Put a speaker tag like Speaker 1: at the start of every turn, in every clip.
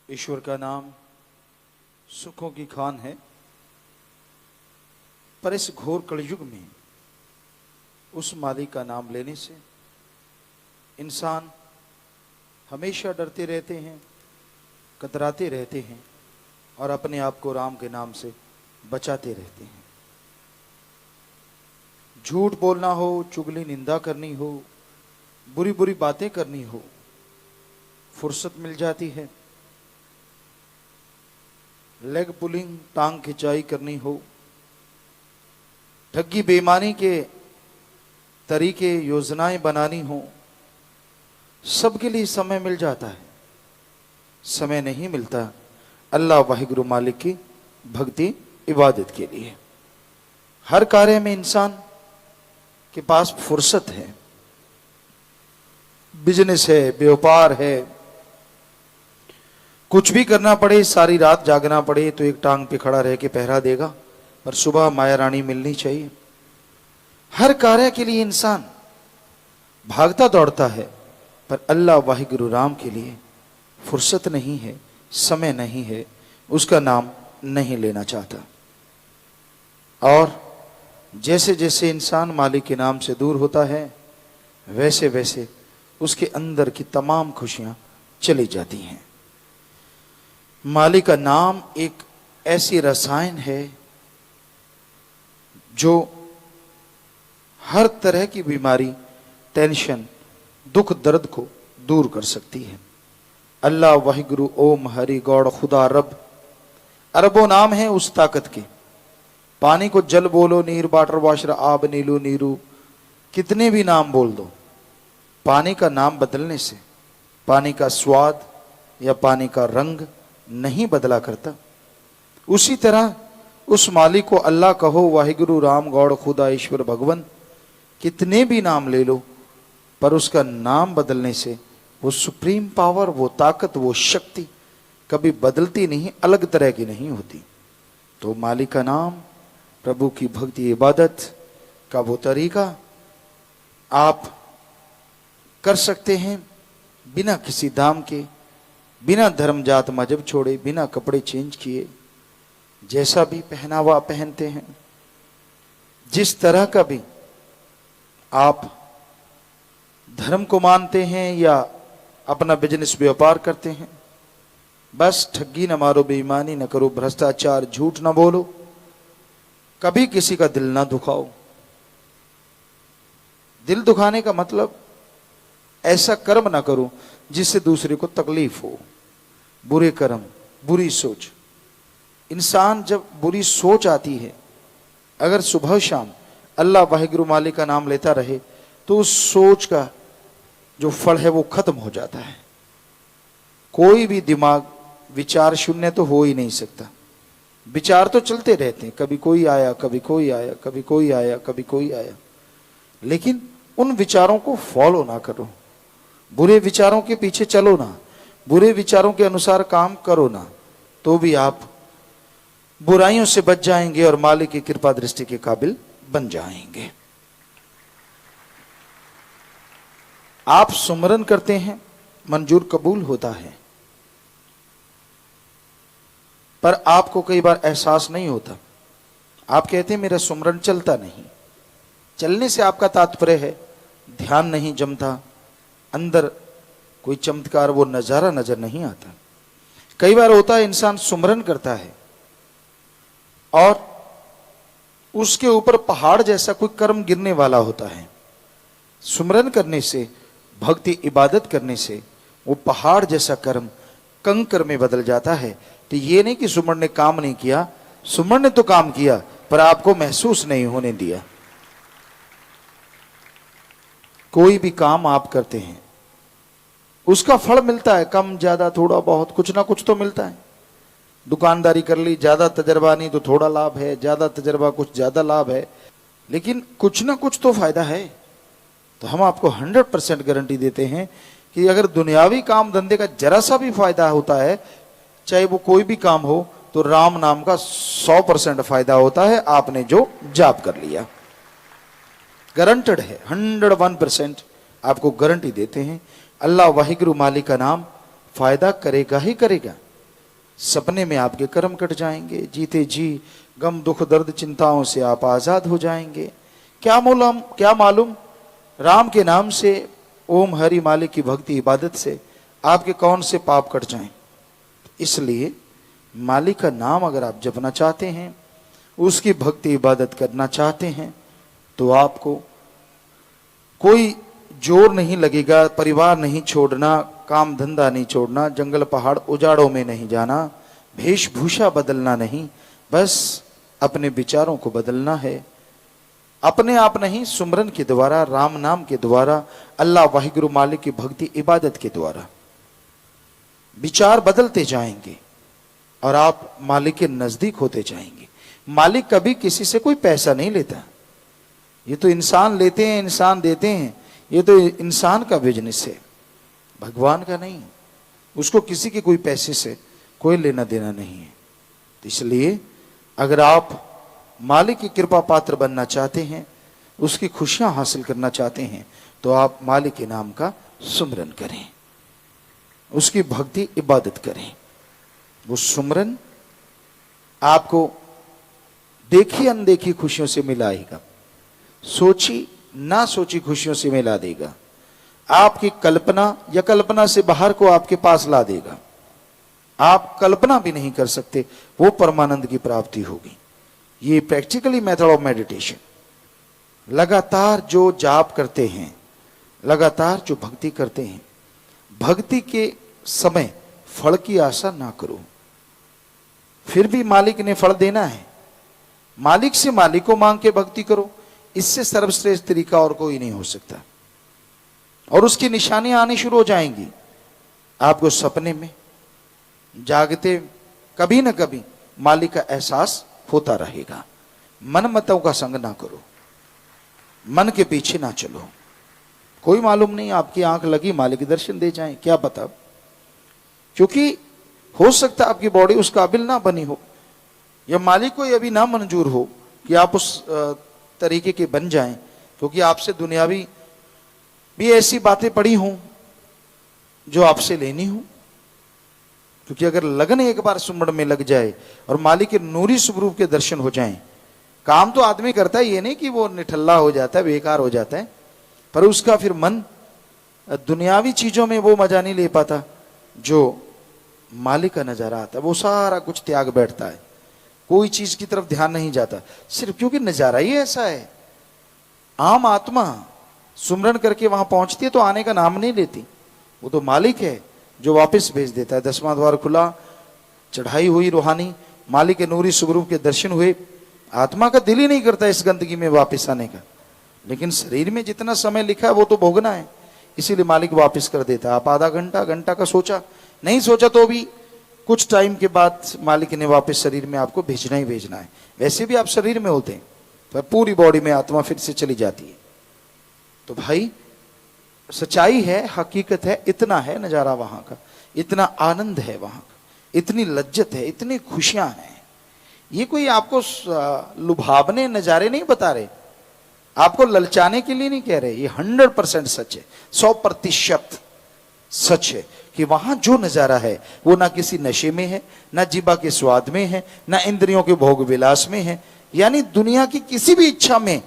Speaker 1: ईश्वर का नाम सुखों की खान है, पर इस घोर कलयुग में उस मालिक का नाम लेने से इंसान हमेशा डरते रहते हैं, कतराते रहते हैं और अपने आप को राम के नाम से बचाते रहते हैं। झूठ बोलना हो, चुगली निंदा करनी हो, बुरी बुरी बातें करनी हो, फुर्सत मिल जाती है। लेग पुलिंग, टांग खिंचाई करनी हो, ठगी बेईमानी के तरीके, योजनाएं बनानी हो, सबके लिए समय मिल जाता है। समय नहीं मिलता अल्लाह वाहिगुरु मालिक की भक्ति इबादत के लिए। हर कार्य में इंसान के पास फुर्सत है, बिजनेस है, व्यापार है, कुछ भी करना पड़े, सारी रात जागना पड़े तो एक टांग पे खड़ा रह के पहरा देगा, पर सुबह माया रानी मिलनी चाहिए। हर कार्य के लिए इंसान भागता दौड़ता है, पर अल्लाह वाहिगुरु राम के लिए फुर्सत नहीं है, समय नहीं है, उसका नाम नहीं लेना चाहता। और जैसे जैसे इंसान मालिक के नाम से दूर होता है, वैसे वैसे उसके अंदर की तमाम खुशियां चली जाती हैं। मालिक का नाम एक ऐसी रसायन है जो हर तरह की बीमारी, टेंशन, दुख दर्द को दूर कर सकती है। अल्लाह वाहिगुरु ओम हरि गौड़ खुदा रब, अरबों नाम है उस ताकत के। पानी को जल बोलो, नीर वाटर वाशर आब नीलू नीरू, कितने भी नाम बोल दो, पानी का नाम बदलने से पानी का स्वाद या पानी का रंग नहीं बदला करता। उसी तरह उस मालिक को अल्लाह कहो, वाहिगुरु राम गौड़ खुदा ईश्वर भगवान, कितने भी नाम ले लो, पर उसका नाम बदलने से वो सुप्रीम पावर, वो ताकत, वो शक्ति कभी बदलती नहीं, अलग तरह की नहीं होती। तो मालिक का नाम, प्रभु की भक्ति इबादत का वो तरीका आप कर सकते हैं बिना किसी दाम के, बिना धर्म जात मजहब छोड़े, बिना कपड़े चेंज किए, जैसा भी पहनावा पहनते हैं, जिस तरह का भी आप धर्म को मानते हैं या अपना बिजनेस व्यापार करते हैं, बस ठगी न मारो, बेईमानी न करो, भ्रष्टाचार, झूठ न बोलो, कभी किसी का दिल ना दुखाओ। दिल दुखाने का मतलब ऐसा कर्म ना करो जिससे दूसरे को तकलीफ हो। बुरे कर्म, बुरी सोच, इंसान जब बुरी सोच आती है, अगर सुबह शाम अल्लाह वाहिगुरु मालिक का नाम लेता रहे तो उस सोच का जो फल है वो खत्म हो जाता है। कोई भी दिमाग विचार शून्य तो हो ही नहीं सकता। विचार तो चलते रहते हैं, कभी कोई आया, कभी कोई आया, कभी कोई आया, कभी कोई आया, लेकिन उन विचारों को फॉलो ना करो, बुरे विचारों के पीछे चलो ना, बुरे विचारों के अनुसार काम करो ना, तो भी आप बुराइयों से बच जाएंगे और मालिक की कृपा दृष्टि के काबिल बन जाएंगे। आप सुमरन करते हैं, मंजूर कबूल होता है, पर आपको कई बार एहसास नहीं होता। आप कहते हैं मेरा सुमरन चलता नहीं। चलने से आपका तात्पर्य है ध्यान नहीं जमता, अंदर कोई चमत्कार, वो नजारा नजर नहीं आता। कई बार होता है इंसान सुमरन करता है और उसके ऊपर पहाड़ जैसा कोई कर्म गिरने वाला होता है। सुमरन करने से, भक्ति इबादत करने से वो पहाड़ जैसा कर्म कंकर में बदल जाता है। तो ये नहीं कि सुमर ने काम नहीं किया, सुमर ने तो काम किया, पर आपको महसूस नहीं होने दिया। कोई भी काम आप करते हैं उसका फल मिलता है, कम ज्यादा थोड़ा बहुत कुछ ना कुछ तो मिलता है। दुकानदारी कर ली, ज्यादा तजर्बा नहीं तो थोड़ा लाभ है, ज्यादा तजर्बा कुछ ज्यादा लाभ है, लेकिन कुछ ना कुछ तो फायदा है। तो हम आपको 100% गारंटी देते हैं कि अगर दुनियावी काम धंधे का जरा सा भी फायदा होता है, चाहे वो कोई भी काम हो, तो राम नाम का 100% फायदा होता है, आपने जो जाप कर लिया। गारंटेड है, 101% आपको गारंटी देते हैं। अल्लाह वाहिगुरु मालिक का नाम फायदा करेगा ही करेगा। सपने में आपके कर्म कट जाएंगे, जीते जी गम दुख दर्द चिंताओं से आप आजाद हो जाएंगे। क्या मालूम राम के नाम से, ओम हरि मालिक की भक्ति इबादत से आपके कौन से पाप कट जाएं। इसलिए मालिक का नाम अगर आप जपना चाहते हैं, उसकी भक्ति इबादत करना चाहते हैं, तो आपको कोई जोर नहीं लगेगा। परिवार नहीं छोड़ना, काम धंधा नहीं छोड़ना, जंगल पहाड़ उजाड़ों में नहीं जाना, वेशभूषा बदलना नहीं, बस अपने विचारों को बदलना है। अपने आप नहीं, सुमरन के द्वारा, राम नाम के द्वारा, अल्लाह वाहिगुरु मालिक की भक्ति इबादत के द्वारा विचार बदलते जाएंगे और आप मालिक के नजदीक होते जाएंगे। मालिक कभी किसी से कोई पैसा नहीं लेता। ये तो इंसान लेते हैं, इंसान देते हैं, ये तो इंसान का बिजनेस है, भगवान का नहीं। उसको किसी के कोई पैसे से कोई लेना देना नहीं है। तो इसलिए अगर आप मालिक की कृपा पात्र बनना चाहते हैं, उसकी खुशियां हासिल करना चाहते हैं, तो आप मालिक के नाम का सुमरन करें, उसकी भक्ति इबादत करें। वो सुमरन आपको देखी अनदेखी खुशियों से मिलाएगा, सोची ना सोची खुशियों से मिला देगा, आपकी कल्पना या कल्पना से बाहर को आपके पास ला देगा। आप कल्पना भी नहीं कर सकते वो परमानंद की प्राप्ति होगी। ये प्रैक्टिकली मेथड ऑफ मेडिटेशन। लगातार जो जाप करते हैं, लगातार जो भक्ति करते हैं, भक्ति के समय फल की आशा ना करो। फिर भी मालिक ने फल देना है, मालिक से मालिक को मांग के भक्ति करो। इससे सर्वश्रेष्ठ तरीका और कोई नहीं हो सकता। और उसकी निशानियां आनी शुरू हो जाएंगी आपको सपने में, जागते कभी ना कभी मालिक का एहसास होता रहेगा। मन मतों का संग ना करो, मन के पीछे ना चलो। कोई मालूम नहीं, आपकी आंख लगी मालिक के दर्शन दे जाएं, क्या पता। क्योंकि हो सकता आपकी बॉडी उस काबिल ना बनी हो, या मालिक को यह भी ना मंजूर हो कि आप उस तरीके के बन जाएं, क्योंकि आपसे दुनियावी भी ऐसी बातें पड़ी हों जो आपसे लेनी हो। क्योंकि अगर लगन एक बार सुमरन में लग जाए और मालिक के नूरी स्वरूप के दर्शन हो जाएं, काम तो आदमी करता है, ये नहीं कि वो निठल्ला हो जाता है, बेकार हो जाता है, पर उसका फिर मन दुनियावी चीजों में वो मजा नहीं ले पाता जो मालिक का नजारा आता है। वो सारा कुछ त्याग बैठता है, कोई चीज की तरफ ध्यान नहीं जाता, सिर्फ क्योंकि नजारा ही ऐसा है। आम आत्मा सुमरन करके वहां पहुंचती है तो आने का नाम नहीं लेती। वो तो मालिक है जो वापस भेज देता है। 10वां द्वार खुला, चढ़ाई हुई रूहानी, मालिक के नूरी स्वरूप के दर्शन हुए, आत्मा का दिल ही नहीं करता इस गंदगी में वापस आने का। लेकिन शरीर में जितना समय लिखा है वो तो भोगना है, इसीलिए मालिक वापस कर देता है। आप आधा घंटा घंटा का सोचा, नहीं सोचा तो भी कुछ टाइम के बाद मालिक ने वापस शरीर में आपको भेजना ही भेजना है। वैसे भी आप शरीर में होते हैं, पर पूरी बॉडी में आत्मा फिर से चली जाती है। तो भाई सच्चाई है, हकीकत है, इतना है नजारा वहां का, इतना आनंद है वहां का, इतनी लज्जत है, इतनी खुशियां हैं। ये कोई आपको लुभावने नजारे नहीं बता रहे, आपको ललचाने के लिए नहीं कह रहे। ये 100% सच है, 100% सच है कि वहां जो नजारा है वो ना किसी नशे में है, ना जीवा के स्वाद में है, ना इंद्रियों के भोग विलास में है। यानी दुनिया की किसी भी इच्छा में,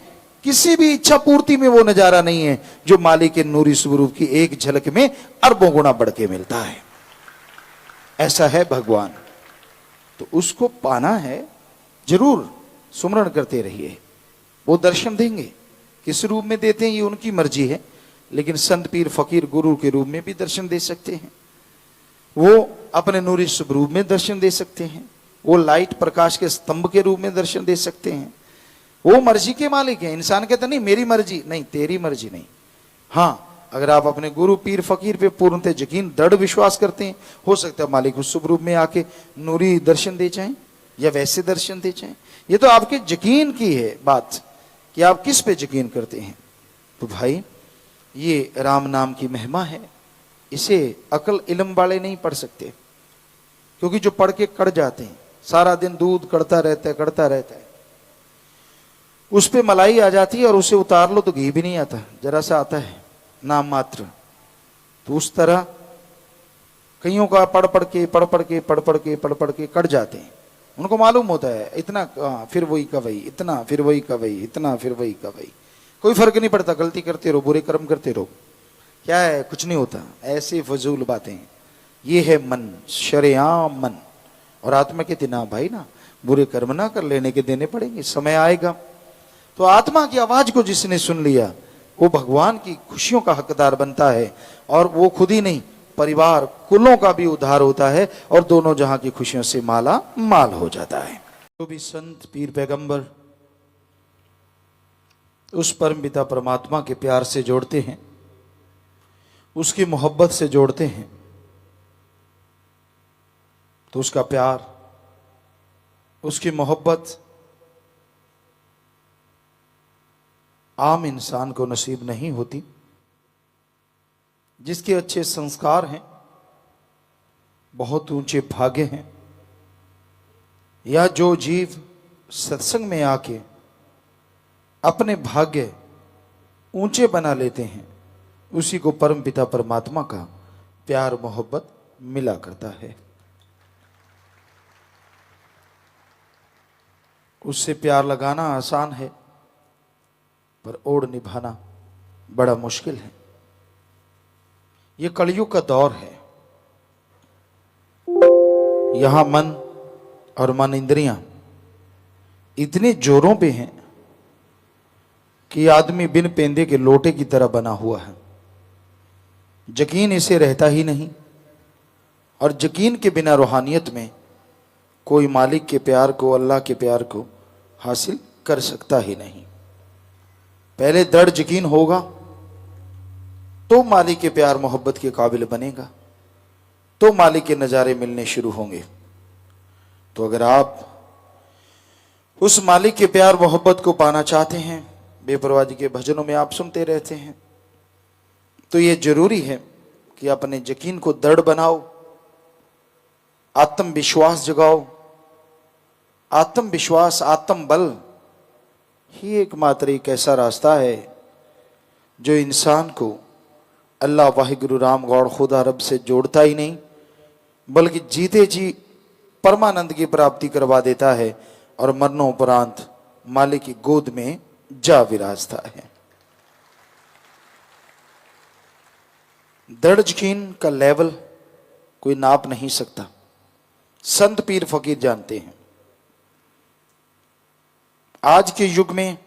Speaker 1: किसी भी इच्छा पूर्ति में वो नजारा नहीं है जो मालिक के नूरी स्वरूप की एक झलक में अरबों गुना बढ़ के मिलता है। ऐसा है भगवान, तो उसको पाना है, जरूर सुमरन करते रहिए, वो दर्शन देंगे। किस रूप में देते हैं ये उनकी मर्जी है, लेकिन संत पीर फकीर गुरु के रूप में भी दर्शन दे सकते हैं, वो अपने नूरी स्वरूप में दर्शन दे सकते हैं, वो लाइट प्रकाश के स्तंभ के रूप में दर्शन दे सकते हैं। वो मर्जी के मालिक है। इंसान कहता नहीं मेरी मर्जी, नहीं तेरी मर्जी नहीं। हाँ, अगर आप अपने गुरु पीर फकीर पे पूर्णतः यकीन दृढ़ विश्वास करते हैं, हो सकता है मालिक उस स्वरूप में आके नूरी दर्शन दे जाएं या वैसे दर्शन दे जाएं। ये तो आपके यकीन की है बात कि आप किस पे यकीन करते हैं। तो भाई ये राम नाम की महिमा है, इसे अकल इल्म वाले नहीं पढ़ सकते, क्योंकि जो पढ़ के कड़ जाते हैं, सारा दिन दूध कड़ता रहता है, कड़ता रहता है, उस पे मलाई आ जाती है और उसे उतार लो तो घी भी नहीं आता, जरा सा आता है नाम मात्र। तो उस तरह कईयों का पढ़ पढ़ के कट जाते हैं। उनको मालूम होता है इतना फिर वही का वही, इतना फिर वही का वही, इतना फिर वही का वही, कोई फर्क नहीं पड़ता, गलती करते रहो, बुरे कर्म करते रहो, क्या है, कुछ नहीं होता। ऐसी फजूल बातें। ये है मन, शरेआम मन। और आत्मा कहती ना भाई ना, बुरे कर्म ना कर, लेने के देने पड़ेंगे, समय आएगा। तो आत्मा की आवाज को जिसने सुन लिया वो भगवान की खुशियों का हकदार बनता है। और वो खुद ही नहीं, परिवार कुलों का भी उद्धार होता है और दोनों जहां की खुशियों से माला माल हो जाता है। जो भी संत पीर पैगंबर उस परम पिता परमात्मा के प्यार से जोड़ते हैं, उसकी मोहब्बत से जोड़ते हैं, तो उसका प्यार, उसकी मोहब्बत आम इंसान को नसीब नहीं होती। जिसके अच्छे संस्कार हैं, बहुत ऊंचे भाग्य हैं, या जो जीव सत्संग में आके अपने भाग्य ऊंचे बना लेते हैं, उसी को परम पिता परमात्मा का प्यार मोहब्बत मिला करता है। उससे प्यार लगाना आसान है, पर ओढ़ निभाना बड़ा मुश्किल है। यह कलयुग का दौर है। यहां मन और मन इंद्रियां इतने जोरों पे हैं कि आदमी बिन पेंदे के लोटे की तरह बना हुआ है। यकीन इसे रहता ही नहीं, और यकीन के बिना रूहानियत में कोई मालिक के प्यार को, अल्लाह के प्यार को हासिल कर सकता ही नहीं। पहले दृढ़ यकीन होगा तो मालिक के प्यार मोहब्बत के काबिल बनेगा, तो मालिक के नज़ारे मिलने शुरू होंगे। तो अगर आप उस मालिक के प्यार मोहब्बत को पाना चाहते हैं, बेपरवाह जी के भजनों में आप सुनते रहते हैं, तो ये जरूरी है कि अपने यकीन को दृढ़ बनाओ, आत्मविश्वास जगाओ। आत्मविश्वास, आत्म बल ही एकमात्र एक ऐसा रास्ता है जो इंसान को अल्लाह वाहिगुरु राम गौड़ खुदा रब से जोड़ता ही नहीं, बल्कि जीते जी परमानंद की प्राप्ति करवा देता है और मरणोपरांत मालिक की गोद में जा विराजता है। दृढ़ यकीन का लेवल कोई नाप नहीं सकता। संत पीर फकीर जानते हैं। आज के युग में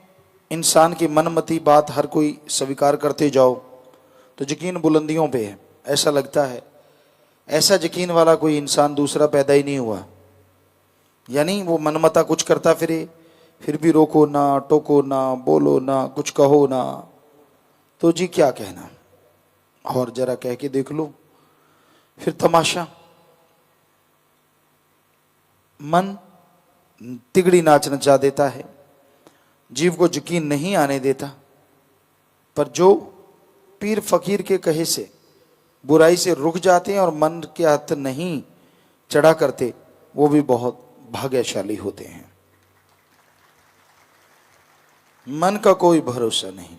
Speaker 1: इंसान की मनमती बात हर कोई स्वीकार करते जाओ तो यकीन बुलंदियों पे है। ऐसा लगता है ऐसा यकीन वाला कोई इंसान दूसरा पैदा ही नहीं हुआ। यानी वो मनमता कुछ करता फिरे, फिर भी रोको ना, टोको ना, बोलो ना, कुछ कहो ना, तो जी क्या कहना, और जरा कह के देख लो, फिर तमाशा। मन तिगड़ी नाच नचा देता है, जीव को यकीन नहीं आने देता। पर जो पीर फकीर के कहे से बुराई से रुक जाते हैं और मन के हाथ नहीं चढ़ा करते, वो भी बहुत भाग्यशाली होते हैं। मन का कोई भरोसा नहीं।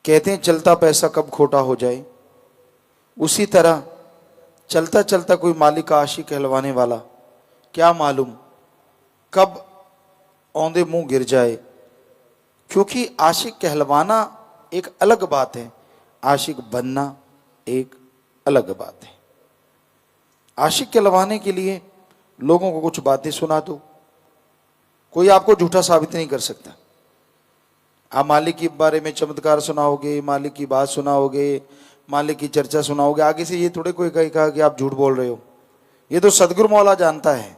Speaker 1: कहते हैं चलता पैसा कब खोटा हो जाए, उसी तरह चलता चलता कोई मालिक का आशिक कहलवाने वाला, क्या मालूम कब औंधे मुंह गिर जाए। क्योंकि आशिक कहलवाना एक अलग बात है, आशिक बनना एक अलग बात है। आशिक कहलवाने के लिए लोगों को कुछ बातें सुना दो, कोई आपको झूठा साबित नहीं कर सकता। आप मालिक के बारे में चमत्कार सुनाओगे, मालिक की बात सुनाओगे, मालिक की चर्चा सुनाओगे, आगे से ये थोड़े कोई कहेगा कि आप झूठ बोल रहे हो। ये तो सदगुरु मौला जानता है,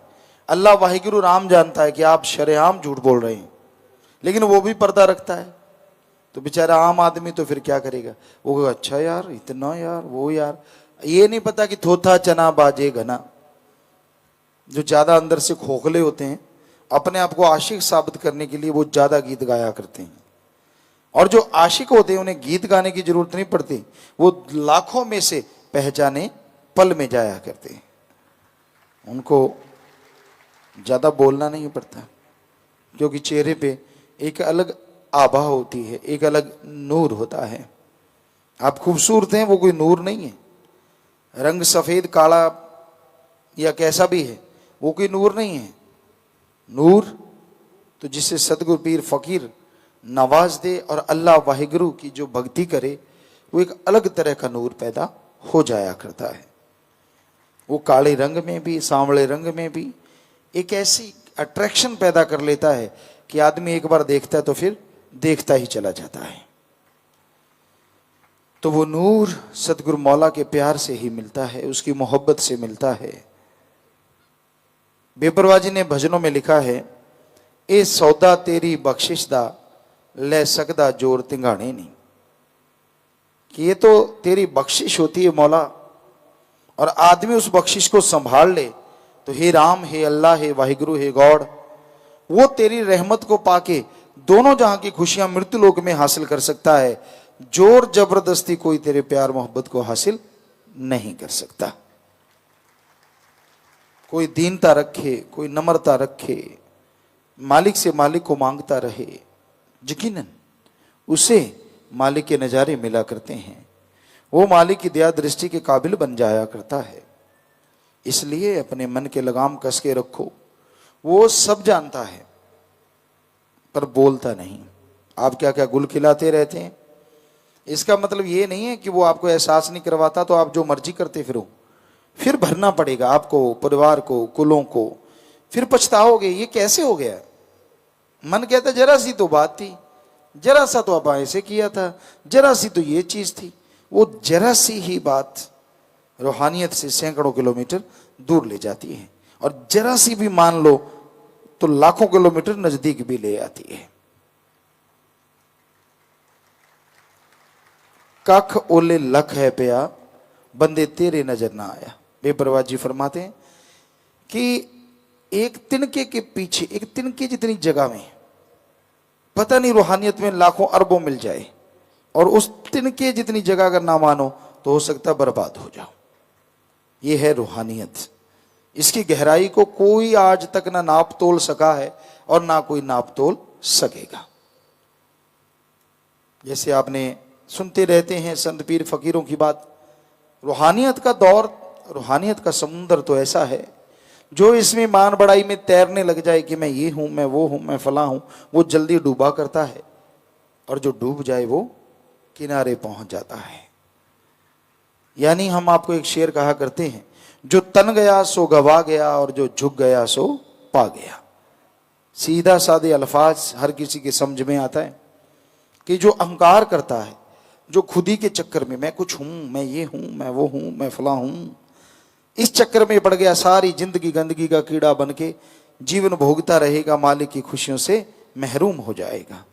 Speaker 1: अल्लाह वाहिगुरु राम जानता है कि आप शरेआम झूठ बोल रहे हैं, लेकिन वो भी पर्दा रखता है। तो बेचारा आम आदमी तो फिर क्या करेगा, वो कहेगा अच्छा यार, इतना यार, वो यार, ये नहीं पता कि थोथा चना बाजे घना। जो ज्यादा अंदर से खोखले होते हैं, अपने आप को आशिक साबित करने के लिए वो ज्यादा गीत गाया करते हैं। और जो आशिक होते हैं उन्हें गीत गाने की जरूरत नहीं पड़ती, वो लाखों में से पहचाने पल में जाया करते हैं। उनको ज्यादा बोलना नहीं पड़ता, क्योंकि चेहरे पे एक अलग आभा होती है, एक अलग नूर होता है। आप खूबसूरत हैं, वो कोई नूर नहीं है। रंग सफेद काला या कैसा भी है, वो कोई नूर नहीं है। नूर तो जिसे सतगुरु पीर फकीर नवाज दे और अल्लाह वाहिगुरु की जो भक्ति करे, वो एक अलग तरह का नूर पैदा हो जाया करता है। वो काले रंग में भी, सांवले रंग में भी एक ऐसी अट्रैक्शन पैदा कर लेता है कि आदमी एक बार देखता है तो फिर देखता ही चला जाता है। तो वो नूर सतगुरु मौला के प्यार से ही मिलता है, उसकी मोहब्बत से मिलता है। बेपरवाह जी ने भजनों में लिखा है, ए सौदा तेरी बख्शिश दा ले सकदा जोर तिंगाने नहीं, कि ये तो तेरी बख्शिश होती है मौला, और आदमी उस बख्शिश को संभाल ले तो हे राम, हे अल्लाह, हे वाहिगुरु, हे गॉड, वो तेरी रहमत को पाके दोनों जहां की खुशियां मृत्यु लोक में हासिल कर सकता है। जोर जबरदस्ती कोई तेरे प्यार मोहब्बत को हासिल नहीं कर सकता। कोई दीनता रखे, कोई नम्रता रखे, मालिक से मालिक को मांगता रहे, यकीनन उसे मालिक के नजारे मिला करते हैं, वो मालिक की दया दृष्टि के काबिल बन जाया करता है। इसलिए अपने मन के लगाम कस के रखो। वो सब जानता है पर बोलता नहीं। आप क्या क्या गुल खिलाते रहते हैं, इसका मतलब ये नहीं है कि वो आपको एहसास नहीं करवाता तो आप जो मर्जी करते फिरो, फिर भरना पड़ेगा आपको, परिवार को, कुलों को, फिर पछताओगे ये कैसे हो गया। मन कहता जरा सी तो बात थी, जरा सा तो आप ऐसे किया था, जरा सी तो ये चीज थी। वो जरा सी ही बात रूहानियत से सैकड़ों किलोमीटर दूर ले जाती है, और जरा सी भी मान लो तो लाखों किलोमीटर नजदीक भी ले आती है। कख ओले लख है पिया, बंदे तेरे नजर ना आया। बेपरवाह जी फरमाते हैं कि एक तिनके के पीछे, एक तिनके जितनी जगह में पता नहीं रूहानियत में लाखों अरबों मिल जाए, और उस तिनके जितनी जगह अगर ना मानो तो हो सकता है बर्बाद हो जाओ। ये है रूहानियत। इसकी गहराई को कोई आज तक ना नाप तोल सका है और ना कोई नाप तोल सकेगा। जैसे आपने सुनते रहते हैं संत पीर फकीरों की बात, रूहानियत का दौर, रूहानियत का समुंदर तो ऐसा है, जो इसमें मान बड़ाई में तैरने लग जाए कि मैं ये हूं, मैं वो हूं, मैं फला हूं, वो जल्दी डूबा करता है, और जो डूब जाए वो किनारे पहुंच जाता है। यानी हम आपको एक शेर कहा करते हैं, जो तन गया सो गवा गया, और जो झुक गया सो पा गया। सीधा सादे अल्फाज हर किसी के समझ में आता है कि जो अहंकार करता है, जो खुदी के चक्कर में मैं कुछ हूं, मैं ये हूं, मैं वो हूं, मैं फला हूं, इस चक्कर में पड़ गया, सारी जिंदगी गंदगी का कीड़ा बन के जीवन भोगता रहेगा, मालिक की खुशियों से महरूम हो जाएगा।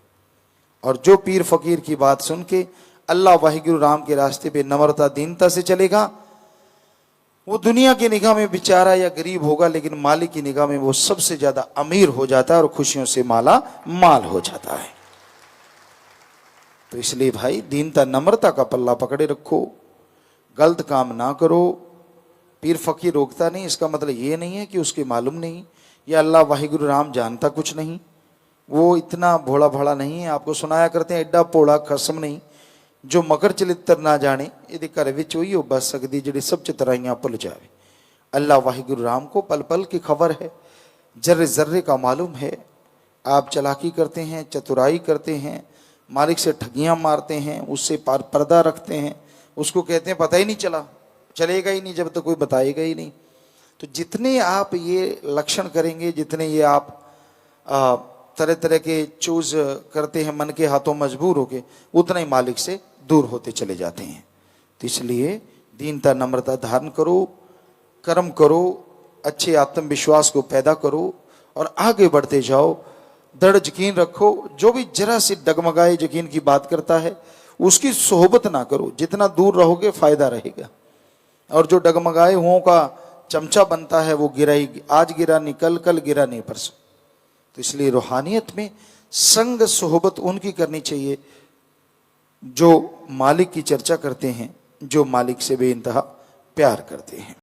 Speaker 1: और जो पीर फकीर की बात सुन के अल्लाह वाहिगुरु राम के रास्ते पे नम्रता दीनता से चलेगा, वो दुनिया की निगाह में बेचारा या गरीब होगा, लेकिन मालिक की निगाह में वो सबसे ज्यादा अमीर हो जाता है और खुशियों से माला माल हो जाता है। तो इसलिए भाई दीनता नम्रता का पल्ला पकड़े रखो, गलत काम ना करो। पीर फकीर रोकता नहीं, इसका मतलब ये नहीं है कि उसके मालूम नहीं, या अल्लाह वाहिगुरु राम जानता कुछ नहीं, वो इतना भोला भाला नहीं है। आपको सुनाया करते हैं, एड्डा भोला खसम नहीं जो मकर चलित्र ना जाने, ये घर विच उही हो बस सकती जिहड़ी सब चितराइयां भुल जावे। अल्लाह वाहिगुरु राम को पल पल की खबर है, जर्रे जर्रे का मालूम है। आप चालाकी करते हैं, चतुराई करते हैं, मालिक से ठगियां मारते हैं, उससे पर्दा रखते हैं, उसको कहते हैं पता ही नहीं चला, चलेगा ही नहीं जब तक कोई बताएगा ही नहीं। तो जितने आप ये लक्षण करेंगे, जितने ये आप तरह तरह के चूज करते हैं मन के हाथों मजबूर होके, उतना ही मालिक से दूर होते चले जाते हैं। तो इसलिए दीनता नम्रता धारण करो, कर्म करो, अच्छे आत्मविश्वास को पैदा करो और आगे बढ़ते जाओ। दृढ़ यकीन रखो, जो भी जरा सी डगमगाए यकीन की बात करता है उसकी सोहबत ना करो, जितना दूर रहोगे फायदा रहेगा। और जो डगमगाए हुओं का चमचा बनता है वो गिरा ही, आज गिरा नहीं कल, कल गिरा नहीं परसों। तो इसलिए रूहानियत में संग सोहबत उनकी करनी चाहिए जो मालिक की चर्चा करते हैं, जो मालिक से बेइंतहा प्यार करते हैं।